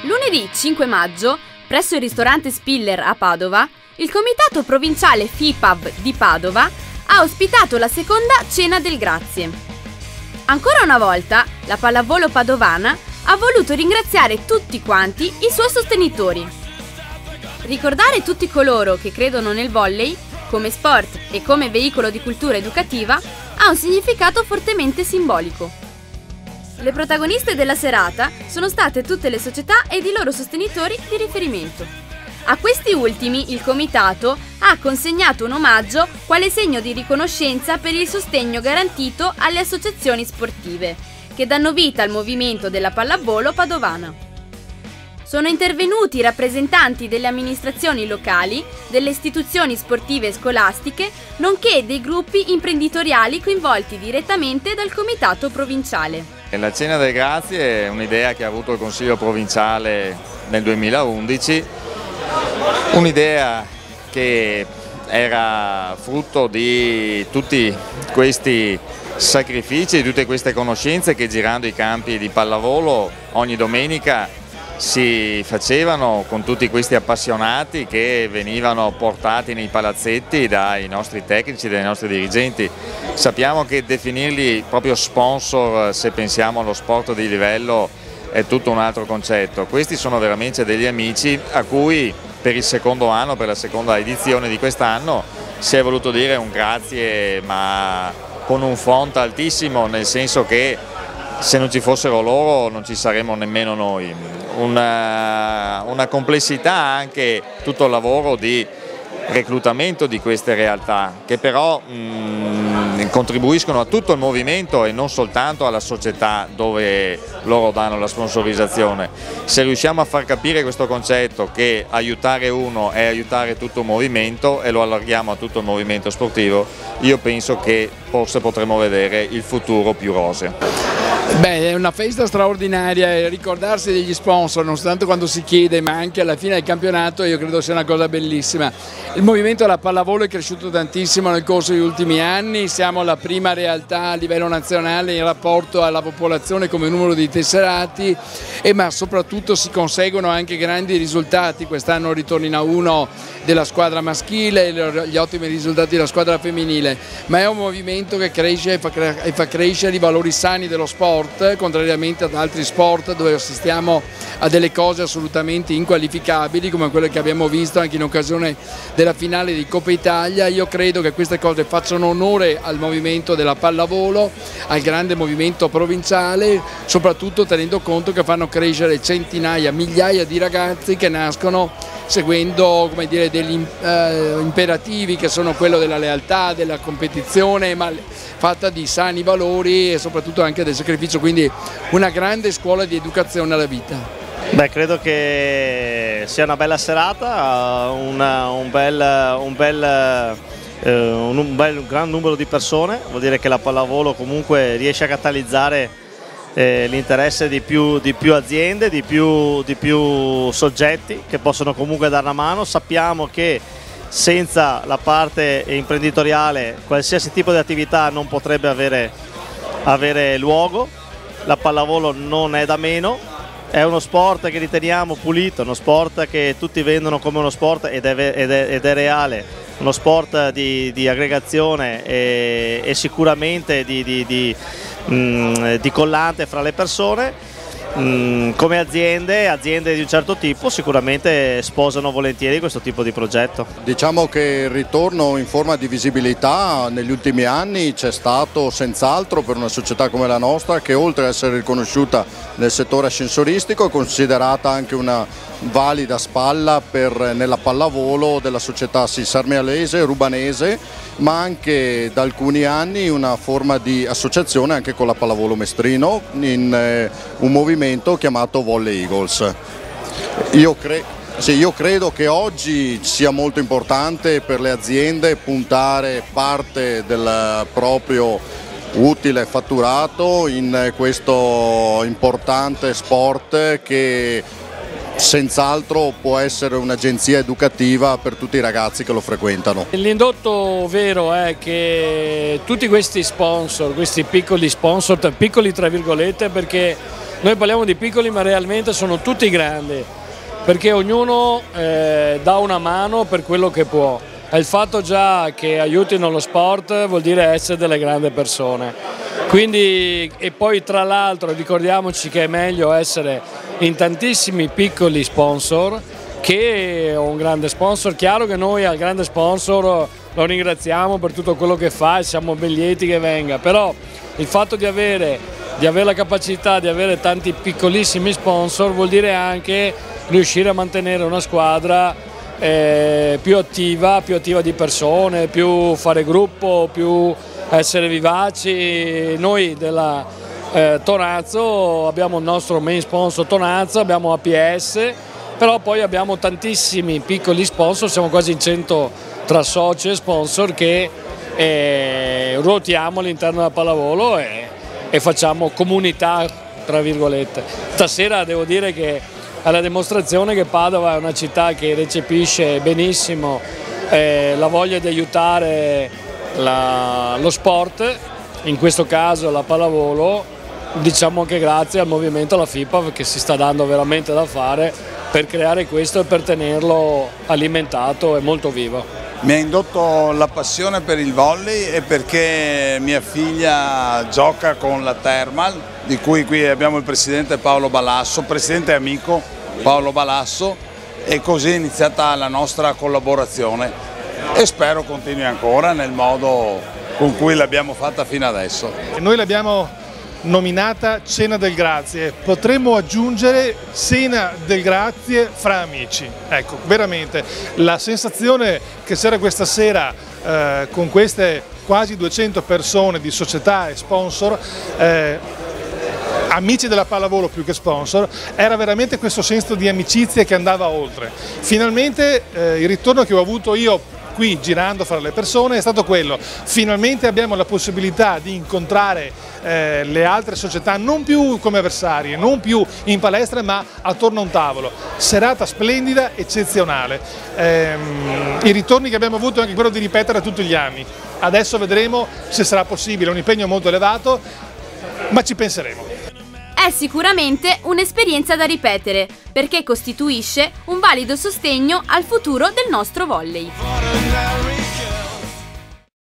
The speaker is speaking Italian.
Lunedì 5 maggio, presso il ristorante Spiller a Padova, il Comitato Provinciale FIPAV di Padova ha ospitato la seconda Cena del Grazie. Ancora una volta, la pallavolo padovana ha voluto ringraziare tutti quanti i suoi sostenitori. Ricordare tutti coloro che credono nel volley, come sport e come veicolo di cultura educativa, ha un significato fortemente simbolico. Le protagoniste della serata sono state tutte le società ed i loro sostenitori di riferimento. A questi ultimi il Comitato ha consegnato un omaggio quale segno di riconoscenza per il sostegno garantito alle associazioni sportive, che danno vita al movimento della pallavolo padovana. Sono intervenuti rappresentanti delle amministrazioni locali, delle istituzioni sportive e scolastiche, nonché dei gruppi imprenditoriali coinvolti direttamente dal Comitato Provinciale. La Cena del Grazie è un'idea che ha avuto il Consiglio Provinciale nel 2011, un'idea che era frutto di tutti questi sacrifici, di tutte queste conoscenze che girando i campi di pallavolo ogni domenica si facevano con tutti questi appassionati che venivano portati nei palazzetti dai nostri tecnici, dai nostri dirigenti. Sappiamo che definirli proprio sponsor, se pensiamo allo sport di livello, è tutto un altro concetto. Questi sono veramente degli amici a cui per il secondo anno, per la seconda edizione di quest'anno, si è voluto dire un grazie, ma con un font altissimo, nel senso che se non ci fossero loro non ci saremmo nemmeno noi. Una complessità anche tutto il lavoro di reclutamento di queste realtà, che però contribuiscono a tutto il movimento e non soltanto alla società dove loro danno la sponsorizzazione. Se riusciamo a far capire questo concetto che aiutare uno è aiutare tutto il movimento e lo allarghiamo a tutto il movimento sportivo, io penso che forse potremo vedere il futuro più roseo. Beh, è una festa straordinaria e ricordarsi degli sponsor, non soltanto quando si chiede, ma anche alla fine del campionato, io credo sia una cosa bellissima. Il movimento della pallavolo è cresciuto tantissimo nel corso degli ultimi anni, siamo la prima realtà a livello nazionale in rapporto alla popolazione come numero di tesserati, ma soprattutto si conseguono anche grandi risultati. Quest'anno ritorna uno della squadra maschile, gli ottimi risultati della squadra femminile, ma è un movimento che cresce e fa crescere i valori sani dello sport, contrariamente ad altri sport dove assistiamo a delle cose assolutamente inqualificabili come quelle che abbiamo visto anche in occasione della finale di Coppa Italia. Io credo che queste cose facciano onore al movimento della pallavolo, al grande movimento provinciale, soprattutto tenendo conto che fanno crescere centinaia, migliaia di ragazzi che nascono seguendo, come dire, degli imperativi che sono quello della lealtà, della competizione, ma fatta di sani valori e soprattutto anche del sacrificio, quindi una grande scuola di educazione alla vita. Beh, credo che sia una bella serata, un gran numero di persone, vuol dire che la pallavolo comunque riesce a catalizzare l'interesse di più aziende, di più soggetti che possono comunque dare una mano. Sappiamo che senza la parte imprenditoriale qualsiasi tipo di attività non potrebbe avere luogo. La pallavolo non è da meno, è uno sport che riteniamo pulito, uno sport che tutti vendono come uno sport ed è reale, uno sport di aggregazione e sicuramente di collante fra le persone. Come aziende di un certo tipo sicuramente sposano volentieri questo tipo di progetto. Diciamo che il ritorno in forma di visibilità negli ultimi anni c'è stato senz'altro per una società come la nostra, che oltre ad essere riconosciuta nel settore ascensoristico è considerata anche una valida spalla nella pallavolo della società sarmialese, rubanese, ma anche da alcuni anni una forma di associazione anche con la pallavolo mestrino in un movimento chiamato Volley Eagles. Io credo che oggi sia molto importante per le aziende puntare parte del proprio utile fatturato in questo importante sport che senz'altro può essere un'agenzia educativa per tutti i ragazzi che lo frequentano. L'indotto vero è che tutti questi sponsor, questi piccoli sponsor, piccoli tra virgolette, perché Noi parliamo di piccoli ma realmente sono tutti grandi, perché ognuno dà una mano per quello che può. E il fatto già che aiutino lo sport vuol dire essere delle grandi persone. Quindi, e poi tra l'altro ricordiamoci che è meglio essere in tantissimi piccoli sponsor che un grande sponsor. Chiaro che noi al grande sponsor lo ringraziamo per tutto quello che fa e siamo ben lieti che venga, però il fatto di avere la capacità di avere tanti piccolissimi sponsor vuol dire anche riuscire a mantenere una squadra più attiva di persone, più fare gruppo, più essere vivaci. Noi della Tonazzo abbiamo il nostro main sponsor Tonazzo, abbiamo APS, però poi abbiamo tantissimi piccoli sponsor, siamo quasi in 100 tra soci e sponsor che ruotiamo all'interno della pallavolo e facciamo comunità, tra virgolette. Stasera devo dire che è la dimostrazione che Padova è una città che recepisce benissimo la voglia di aiutare lo sport, in questo caso la pallavolo, diciamo che grazie al movimento, alla FIPAV, che si sta dando veramente da fare per creare questo e per tenerlo alimentato e molto vivo. Mi ha indotto la passione per il volley e perché mia figlia gioca con la Thermal, di cui qui abbiamo il presidente Paolo Balasso, presidente e amico Paolo Balasso, e così è iniziata la nostra collaborazione e spero continui ancora nel modo con cui l'abbiamo fatta fino adesso. Noi l'abbiamo nominata Cena del Grazie, potremmo aggiungere Cena del Grazie fra amici. Ecco, veramente la sensazione che c'era questa sera con queste quasi 200 persone di società e sponsor, amici della pallavolo più che sponsor, era veramente questo senso di amicizia che andava oltre. Finalmente il ritorno che ho avuto io qui girando fra le persone è stato quello: finalmente abbiamo la possibilità di incontrare le altre società non più come avversarie, non più in palestra, ma attorno a un tavolo. Serata splendida, eccezionale. I ritorni che abbiamo avuto è anche quello di ripetere tutti gli anni. Adesso vedremo se sarà possibile, è un impegno molto elevato, ma ci penseremo. È sicuramente un'esperienza da ripetere, perché costituisce un valido sostegno al futuro del nostro volley.